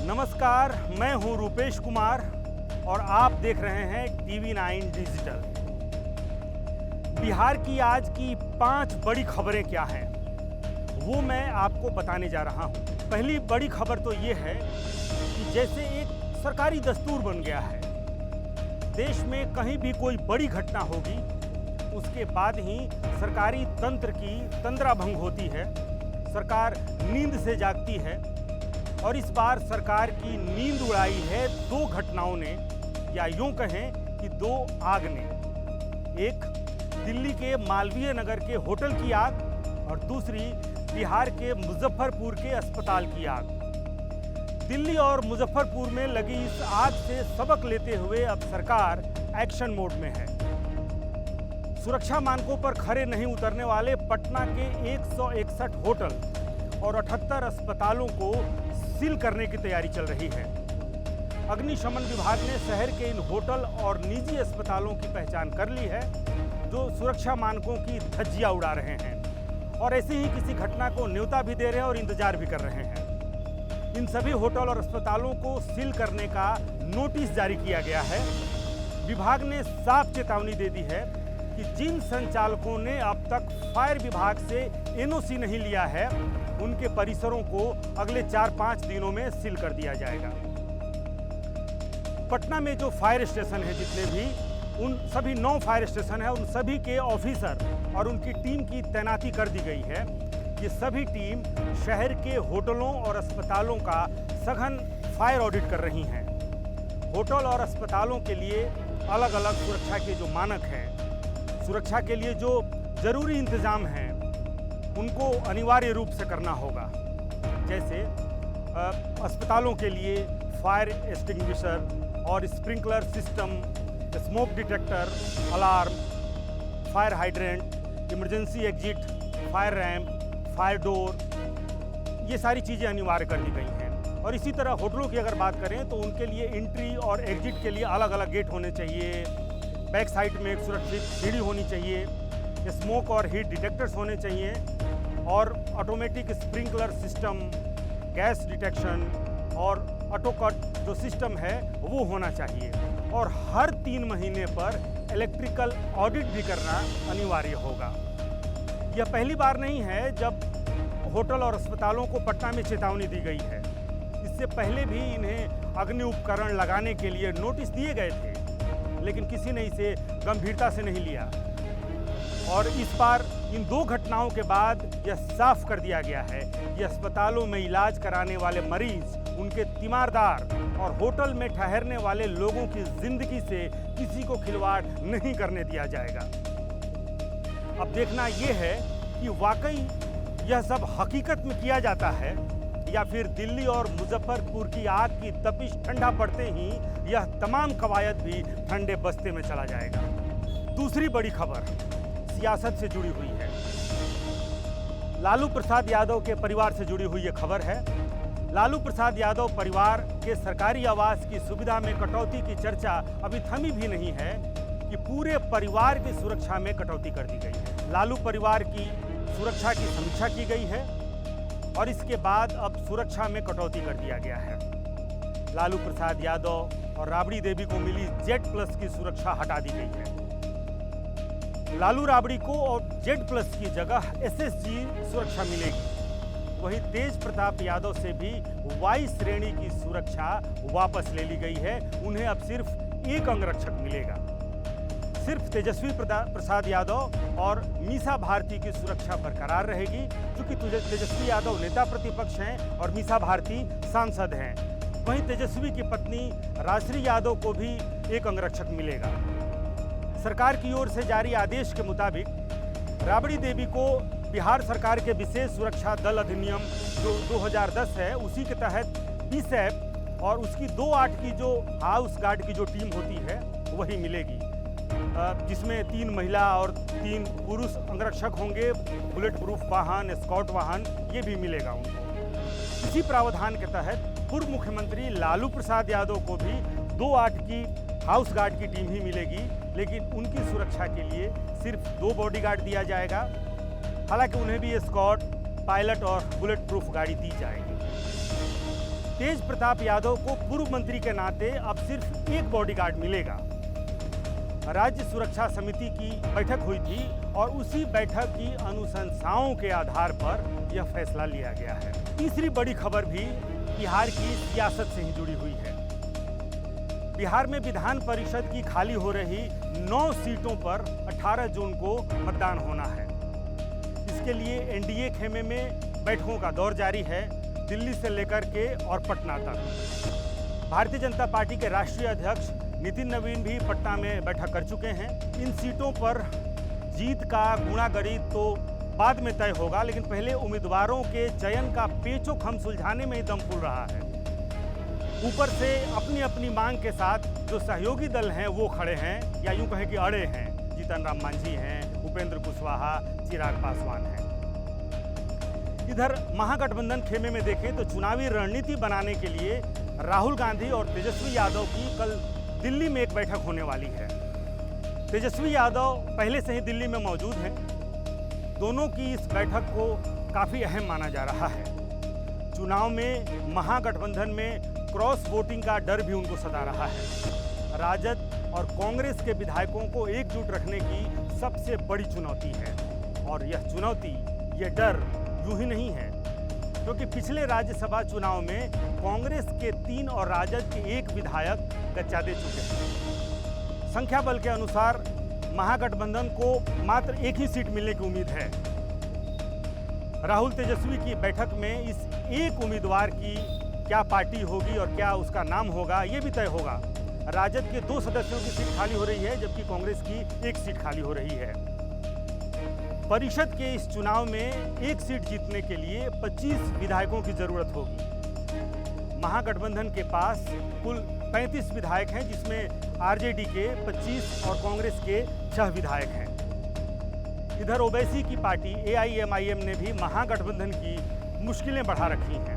नमस्कार, मैं हूं रूपेश कुमार और आप देख रहे हैं TV9 डिजिटल। बिहार की आज की 5 बड़ी खबरें क्या हैं, वो मैं आपको बताने जा रहा हूं। पहली बड़ी खबर तो ये है कि जैसे एक सरकारी दस्तूर बन गया है, देश में कहीं भी कोई बड़ी घटना होगी उसके बाद ही सरकारी तंत्र की तंद्राभंग होती है, सरकार नींद से जागती है। और इस बार सरकार की नींद उड़ाई है 2 घटनाओं ने, या यूं कहें कि 2 आग ने। एक दिल्ली के मालवीय नगर के होटल की आग और दूसरी बिहार के मुजफ्फरपुर के अस्पताल की आग। दिल्ली और मुजफ्फरपुर में लगी इस आग से सबक लेते हुए अब सरकार एक्शन मोड में है। सुरक्षा मानकों पर खरे नहीं उतरने वाले पटना के 161 होटल और 78 अस्पतालों को सील करने की तैयारी चल रही है। अग्निशमन विभाग ने शहर के इन होटल और निजी अस्पतालों की पहचान कर ली है जो सुरक्षा मानकों की धज्जियां उड़ा रहे हैं और ऐसे ही किसी घटना को न्योता भी दे रहे हैं और इंतजार भी कर रहे हैं। इन सभी होटल और अस्पतालों को सील करने का नोटिस जारी किया गया है। विभाग ने साफ चेतावनी दे दी है कि जिन संचालकों ने अब तक फायर विभाग से NOC नहीं लिया है, उनके परिसरों को अगले 4-5 दिनों में सील कर दिया जाएगा। पटना में जो फायर स्टेशन है, जितने भी, उन सभी 9 फायर स्टेशन है, उन सभी के ऑफिसर और उनकी टीम की तैनाती कर दी गई है। ये सभी टीम शहर के होटलों और अस्पतालों का सघन फायर ऑडिट कर रही हैं। होटल और अस्पतालों के लिए अलग अलग सुरक्षा के जो मानक हैं, सुरक्षा के लिए जो जरूरी इंतजाम हैं, उनको अनिवार्य रूप से करना होगा। जैसे अस्पतालों के लिए फायर एक्सटिंग्विशर और sprinkler system, smoke detector, alarm, fire hydrant, emergency exit, fire ramp, fire door, ये सारी चीज़ें अनिवार्य कर दी गई हैं। और इसी तरह होटलों की अगर बात करें तो उनके लिए एंट्री और एग्जिट के लिए अलग अलग गेट होने चाहिए। बैक साइड में एक सुरक्षित सीढ़ी होनी चाहिए, स्मोक और हीट डिटेक्टर्स होने चाहिए और automatic sprinkler system, gas detection और ऑटो कट जो सिस्टम है वो होना चाहिए। और हर 3 महीने पर इलेक्ट्रिकल ऑडिट भी करना अनिवार्य होगा। यह पहली बार नहीं है जब होटल और अस्पतालों को पटना में चेतावनी दी गई है। इससे पहले भी इन्हें अग्नि उपकरण लगाने के लिए नोटिस दिए गए थे, लेकिन किसी ने इसे गंभीरता से नहीं लिया। और इस बार इन 2 घटनाओं के बाद यह साफ कर दिया गया है कि अस्पतालों में इलाज कराने वाले मरीज, उनके तीमारदार और होटल में ठहरने वाले लोगों की जिंदगी से किसी को खिलवाड़ नहीं करने दिया जाएगा। अब देखना यह है कि वाकई यह सब हकीकत में किया जाता है या फिर दिल्ली और मुजफ्फरपुर की आग की तपिश ठंडा पड़ते ही यह तमाम कवायद भी ठंडे बस्ते में चला जाएगा। दूसरी बड़ी खबर सियासत से जुड़ी हुई है। लालू प्रसाद यादव के परिवार से जुड़ी हुई यह खबर है। लालू प्रसाद यादव परिवार के सरकारी आवास की सुविधा में कटौती की चर्चा अभी थमी भी नहीं है कि पूरे परिवार की सुरक्षा में कटौती कर दी गई है। लालू परिवार की सुरक्षा की समीक्षा की गई है और इसके बाद अब सुरक्षा में कटौती कर दिया गया है। लालू प्रसाद यादव और राबड़ी देवी को मिली Z+ की सुरक्षा हटा दी गई है। लालू राबड़ी को और Z+ की जगह SSG सुरक्षा मिलेगी। वहीं तेज प्रताप यादव से भी Y श्रेणी की सुरक्षा वापस ले ली गई है। उन्हें अब सिर्फ एक अंगरक्षक मिलेगा। सिर्फ तेजस्वी प्रसाद यादव और मीसा भारती की सुरक्षा बरकरार रहेगी, क्योंकि तेजस्वी यादव नेता प्रतिपक्ष हैं और मीसा भारती सांसद हैं। वहीं तेजस्वी की पत्नी राजश्री यादव को भी एक अंगरक्षक मिलेगा। सरकार की ओर से जारी आदेश के मुताबिक राबड़ी देवी को बिहार सरकार के विशेष सुरक्षा दल अधिनियम जो 2010 है, उसी के तहत BSAP और उसकी 2-8 की जो हाउस गार्ड की जो टीम होती है वही मिलेगी, जिसमें 3 महिला और 3 पुरुष अंगरक्षक होंगे। बुलेट प्रूफ वाहन, एस्कॉर्ट वाहन, ये भी मिलेगा उनको। इसी प्रावधान के तहत पूर्व मुख्यमंत्री लालू प्रसाद यादव को भी 2-8 की हाउस गार्ड की टीम ही मिलेगी, लेकिन उनकी सुरक्षा के लिए सिर्फ 2 बॉडीगार्ड दिया जाएगा। हालांकि उन्हें भी एस्कॉर्ट, पायलट और बुलेट प्रूफ गाड़ी दी जाएगी। तेज प्रताप यादव को पूर्व मंत्री के नाते अब सिर्फ एक बॉडीगार्ड मिलेगा। राज्य सुरक्षा समिति की बैठक हुई थी और उसी बैठक की अनुशंसाओं के आधार पर यह फैसला लिया गया है। तीसरी बड़ी खबर भी बिहार की सियासत से ही जुड़ी हुई है। बिहार में विधान परिषद की खाली हो रही 9 सीटों पर 18 जून को मतदान होना है। इसके लिए एनडीए खेमे में बैठकों का दौर जारी है, दिल्ली से लेकर के और पटना तक। भारतीय जनता पार्टी के राष्ट्रीय अध्यक्ष नितिन नवीन भी पटना में बैठक कर चुके हैं। इन सीटों पर जीत का गुणागणित तो बाद में तय होगा, लेकिन पहले उम्मीदवारों के चयन का पेचोखम सुलझाने में ही दम फूल रहा है। ऊपर से अपनी अपनी मांग के साथ जो सहयोगी दल हैं वो खड़े हैं, या यूं कहें कि अड़े हैं। जीतन राम मांझी हैं, उपेंद्र कुशवाहा, चिराग पासवान हैं। इधर महागठबंधन खेमे में देखें तो चुनावी रणनीति बनाने के लिए राहुल गांधी और तेजस्वी यादव की कल दिल्ली में एक बैठक होने वाली है। तेजस्वी यादव पहले से ही दिल्ली में मौजूद हैं। दोनों की इस बैठक को काफ़ी अहम माना जा रहा है। चुनाव में महागठबंधन में क्रॉस वोटिंग का डर भी उनको सता रहा है। राजद और कांग्रेस के विधायकों को एकजुट रखने की सबसे बड़ी चुनौती है, और यह चुनौती, यह डर यूं ही नहीं है, क्योंकि पिछले राज्यसभा चुनाव में कांग्रेस के 3 और राजद के 1 विधायक कच्चा दे चुके हैं। संख्या बल के अनुसार महागठबंधन को मात्र 1 ही सीट मिलने की उम्मीद है। राहुल तेजस्वी की बैठक में इस एक उम्मीदवार की क्या पार्टी होगी और क्या उसका नाम होगा, ये भी तय होगा। राजद के 2 सदस्यों की सीट खाली हो रही है, जबकि कांग्रेस की 1 सीट खाली हो रही है। परिषद के इस चुनाव में 1 सीट जीतने के लिए 25 विधायकों की जरूरत होगी। महागठबंधन के पास कुल 35 विधायक हैं, जिसमें आरजेडी के 25 और कांग्रेस के 6 विधायक हैं। इधर ओवैसी की पार्टी AIMIM ने भी महागठबंधन की मुश्किलें बढ़ा रखी हैं।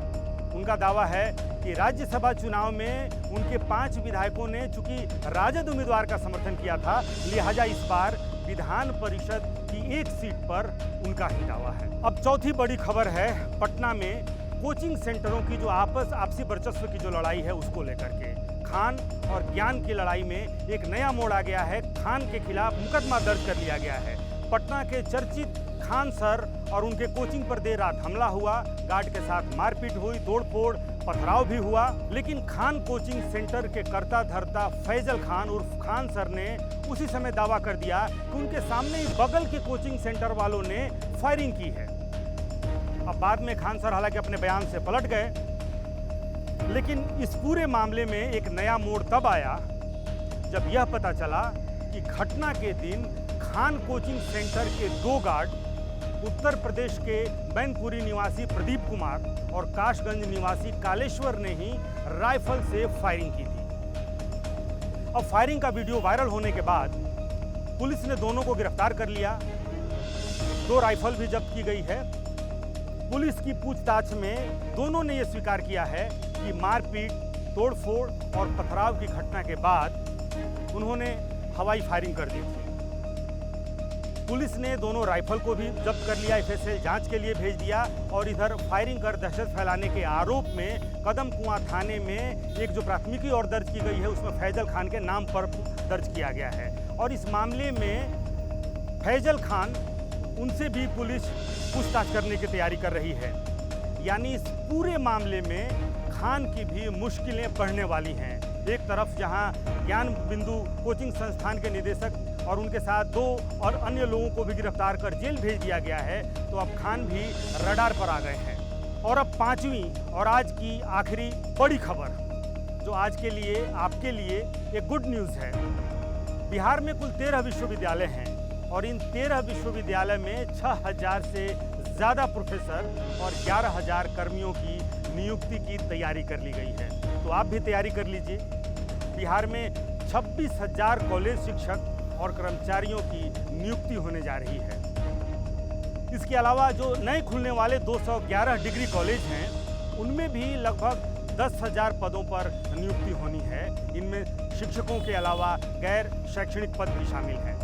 उनका दावा है कि राज्यसभा चुनाव में उनके 5 विधायकों ने चूंकि राजद उम्मीदवार का समर्थन किया था, लिहाजा इस बार विधान परिषद की 1 सीट पर उनका ही दावा है। अब चौथी बड़ी खबर है पटना में कोचिंग सेंटरों की जो आपसी वर्चस्व की जो लड़ाई है उसको लेकर के। खान और ज्ञान की लड़ाई में एक नया मोड़ आ गया है। खान के खिलाफ मुकदमा दर्ज कर लिया गया है। पटना के चर्चित खान सर और उनके कोचिंग पर देर रात हमला हुआ, गार्ड के साथ मारपीट हुई, तोड़फोड़, पथराव भी हुआ। लेकिन खान कोचिंग सेंटर के कर्ता धर्ता फैजल खान उर्फ खान सर ने उसी समय दावा कर दिया कि उनके सामने ही बगल के कोचिंग सेंटर वालों ने फायरिंग की है। अब बाद में खान सर हालांकि अपने बयान से पलट गए, लेकिन इस पूरे मामले में एक नया मोड़ तब आया जब यह पता चला कि घटना के दिन खान कोचिंग सेंटर के 2 गार्ड उत्तर प्रदेश के मैनपुरी निवासी प्रदीप कुमार और काशगंज निवासी कालेश्वर ने ही राइफल से फायरिंग की थी। अब फायरिंग का वीडियो वायरल होने के बाद पुलिस ने दोनों को गिरफ्तार कर लिया। 2 राइफल भी जब्त की गई है। पुलिस की पूछताछ में दोनों ने यह स्वीकार किया है कि मारपीट, तोड़फोड़ और पथराव की घटना के बाद उन्होंने हवाई फायरिंग कर दी थी। पुलिस ने दोनों राइफल को भी जब्त कर लिया, FSL जांच के लिए भेज दिया। और इधर फायरिंग कर दहशत फैलाने के आरोप में कदम कुआं थाने में एक जो प्राथमिकी और दर्ज की गई है उसमें फैजल खान के नाम पर दर्ज किया गया है। और इस मामले में फैजल खान उनसे भी पुलिस पूछताछ करने की तैयारी कर रही है। यानी इस पूरे मामले में खान की भी मुश्किलें बढ़ने वाली हैं। एक तरफ जहां ज्ञान बिंदु कोचिंग संस्थान के निदेशक और उनके साथ 2 और अन्य लोगों को भी गिरफ्तार कर जेल भेज दिया गया है, तो अब खान भी रडार पर आ गए हैं। और अब 5वीं और आज की आखिरी बड़ी खबर, जो आज के लिए आपके लिए एक गुड न्यूज़ है। बिहार में कुल 13 विश्वविद्यालय हैं और इन 13 विश्वविद्यालय में 6000 से ज़्यादा प्रोफेसर और 11000 कर्मियों की नियुक्ति की तैयारी कर ली गई है। तो आप भी तैयारी कर लीजिए। बिहार में 26,000 कॉलेज शिक्षक और कर्मचारियों की नियुक्ति होने जा रही है। इसके अलावा जो नए खुलने वाले 211 डिग्री कॉलेज हैं, उनमें भी लगभग 10,000 पदों पर नियुक्ति होनी है। इनमें शिक्षकों के अलावा गैर शैक्षणिक पद भी शामिल हैं।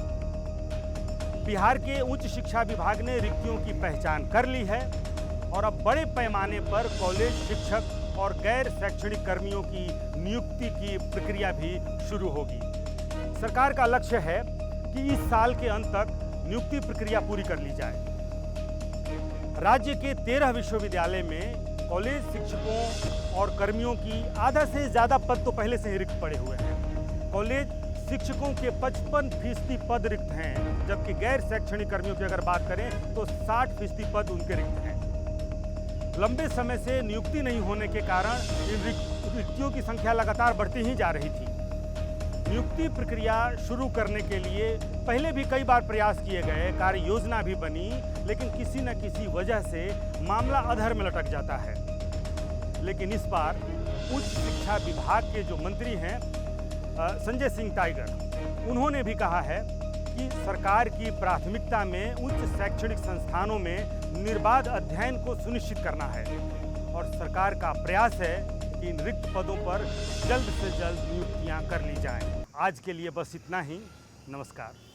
बिहार के उच्च शिक्षा विभाग ने रिक्तियों की पहचान कर ली है और अब बड़े पैमाने पर कॉलेज शिक्षक और गैर शैक्षणिक कर्मियों की नियुक्ति की प्रक्रिया भी शुरू होगी। सरकार का लक्ष्य है कि इस साल के अंत तक नियुक्ति प्रक्रिया पूरी कर ली जाए। राज्य के 13 विश्वविद्यालय में कॉलेज शिक्षकों और कर्मियों की आधा से ज़्यादा पद तो पहले से ही रिक्त पड़े हुए हैं। कॉलेज शिक्षकों के 55% पद रिक्त हैं, जबकि गैर शैक्षणिक कर्मियों की अगर बात करें तो 60% पद उनके रिक्त हैं। लंबे समय से नियुक्ति नहीं होने के कारण इन रिक्तियों की संख्या लगातार बढ़ती ही जा रही थी। नियुक्ति प्रक्रिया शुरू करने के लिए पहले भी कई बार प्रयास किए गए, कार्य योजना भी बनी, लेकिन किसी न किसी वजह से मामला अधर में लटक जाता है। लेकिन इस बार उच्च शिक्षा विभाग के जो मंत्री हैं संजय सिंह टाइगर, उन्होंने भी कहा है कि सरकार की प्राथमिकता में उच्च शैक्षणिक संस्थानों में निर्बाध अध्ययन को सुनिश्चित करना है और सरकार का प्रयास है कि इन रिक्त पदों पर जल्द से जल्द नियुक्तियां कर ली जाएं। आज के लिए बस इतना ही। नमस्कार।